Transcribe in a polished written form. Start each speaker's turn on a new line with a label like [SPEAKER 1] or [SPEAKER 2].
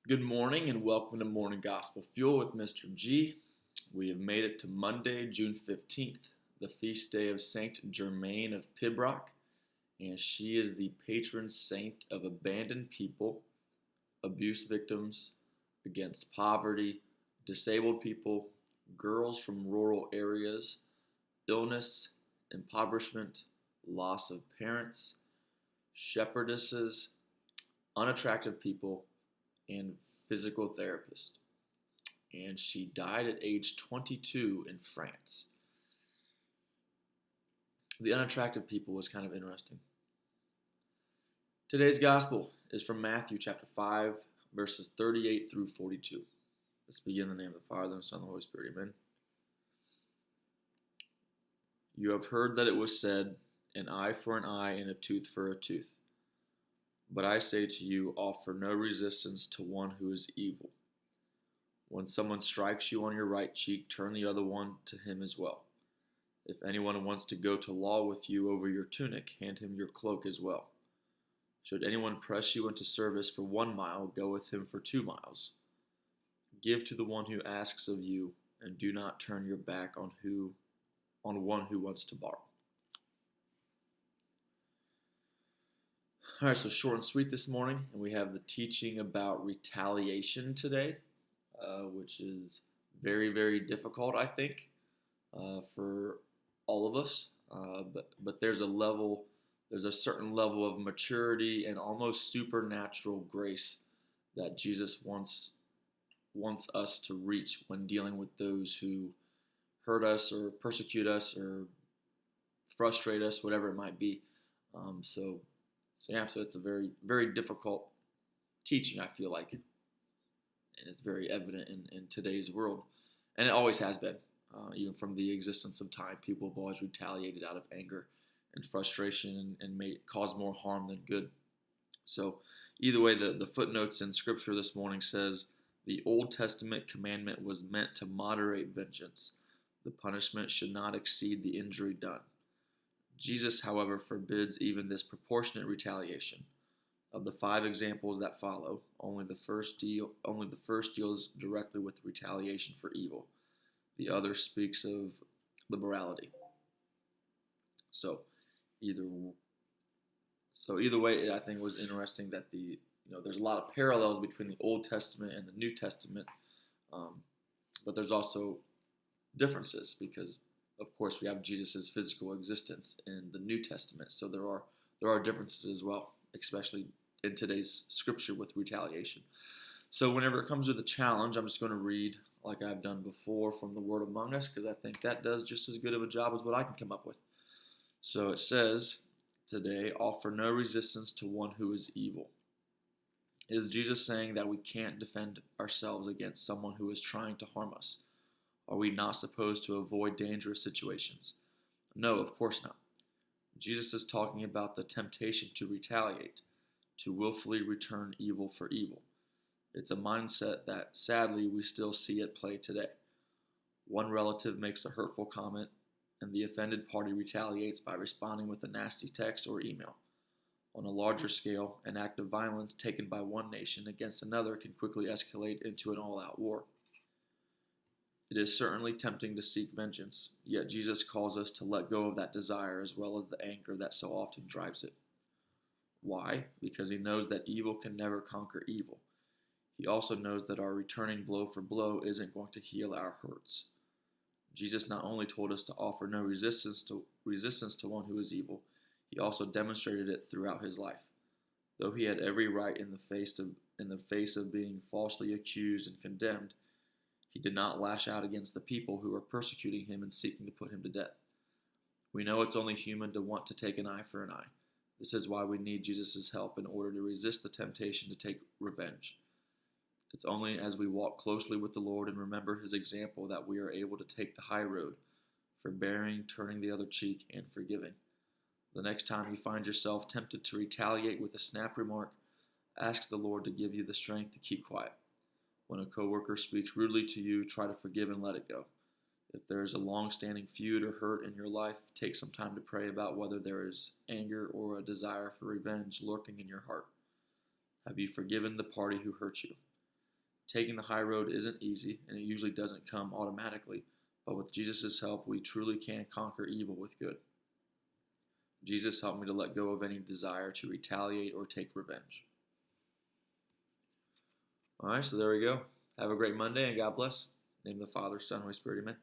[SPEAKER 1] Good morning and welcome to Morning Gospel Fuel with Mr. G. We have made it to Monday, June 15th, the feast day of Saint Germaine of Pibrac, and she is the patron saint of abandoned people, abuse victims, against poverty, disabled people, girls from rural areas, illness, impoverishment, loss of parents, shepherdesses, unattractive people, and physical therapist. And she died at age 22 in France. The unattractive people was kind of interesting. Today's gospel is from Matthew chapter 5, verses 38 through 42. Let's begin in the name of the Father, and the Son, and the Holy Spirit. Amen. You have heard that it was said, an eye for an eye and a tooth for a tooth. But I say to you, offer no resistance to one who is evil. When someone strikes you on your right cheek, turn the other one to him as well. If anyone wants to go to law with you over your tunic, hand him your cloak as well. Should anyone press you into service for 1 mile, go with him for 2 miles. Give to the one who asks of you, and do not turn your back on one who wants to borrow. All right, so short and sweet this morning, and we have the teaching about retaliation today, which is very, very difficult, I think, for all of us. But there's a certain level of maturity and almost supernatural grace that Jesus wants us to reach when dealing with those who hurt us or persecute us or frustrate us, whatever it might be. So it's a very, very difficult teaching, I feel like, and it's very evident in today's world, and it always has been. Even from the existence of time, people have always retaliated out of anger and frustration and may cause more harm than good. So either way, the footnotes in Scripture this morning says the Old Testament commandment was meant to moderate vengeance. The punishment should not exceed the injury done. Jesus, however, forbids even this proportionate retaliation. Of the 5 examples that follow, only the first deals directly with retaliation for evil. The other speaks of liberality. So either way, I think it was interesting that there's a lot of parallels between the Old Testament and the New Testament, but there's also differences because, of course, we have Jesus' physical existence in the New Testament, so there are differences as well, especially in today's scripture with retaliation. So whenever it comes to the challenge, I'm just going to read, like I've done before, from the Word Among Us, because I think that does just as good of a job as what I can come up with. So it says today, offer no resistance to one who is evil. Is Jesus saying that we can't defend ourselves against someone who is trying to harm us? Are we not supposed to avoid dangerous situations? No, of course not. Jesus is talking about the temptation to retaliate, to willfully return evil for evil. It's a mindset that, sadly, we still see at play today. One relative makes a hurtful comment, and the offended party retaliates by responding with a nasty text or email. On a larger scale, an act of violence taken by one nation against another can quickly escalate into an all-out war. It is certainly tempting to seek vengeance, yet Jesus calls us to let go of that desire as well as the anger that so often drives it. Why? Because he knows that evil can never conquer evil. He also knows that our returning blow for blow isn't going to heal our hurts. Jesus not only told us to offer no resistance to one who is evil, he also demonstrated it throughout his life. Though he had every right in the face of being falsely accused and condemned, he did not lash out against the people who were persecuting him and seeking to put him to death. We know it's only human to want to take an eye for an eye. This is why we need Jesus' help in order to resist the temptation to take revenge. It's only as we walk closely with the Lord and remember his example that we are able to take the high road, forbearing, turning the other cheek, and forgiving. The next time you find yourself tempted to retaliate with a snap remark, ask the Lord to give you the strength to keep quiet. When a coworker speaks rudely to you, try to forgive and let it go. If there is a long-standing feud or hurt in your life, take some time to pray about whether there is anger or a desire for revenge lurking in your heart. Have you forgiven the party who hurt you? Taking the high road isn't easy, and it usually doesn't come automatically, but with Jesus' help, we truly can conquer evil with good. Jesus, help me to let go of any desire to retaliate or take revenge. All right, so there we go. Have a great Monday, and God bless. In the name of the Father, Son, Holy Spirit, amen.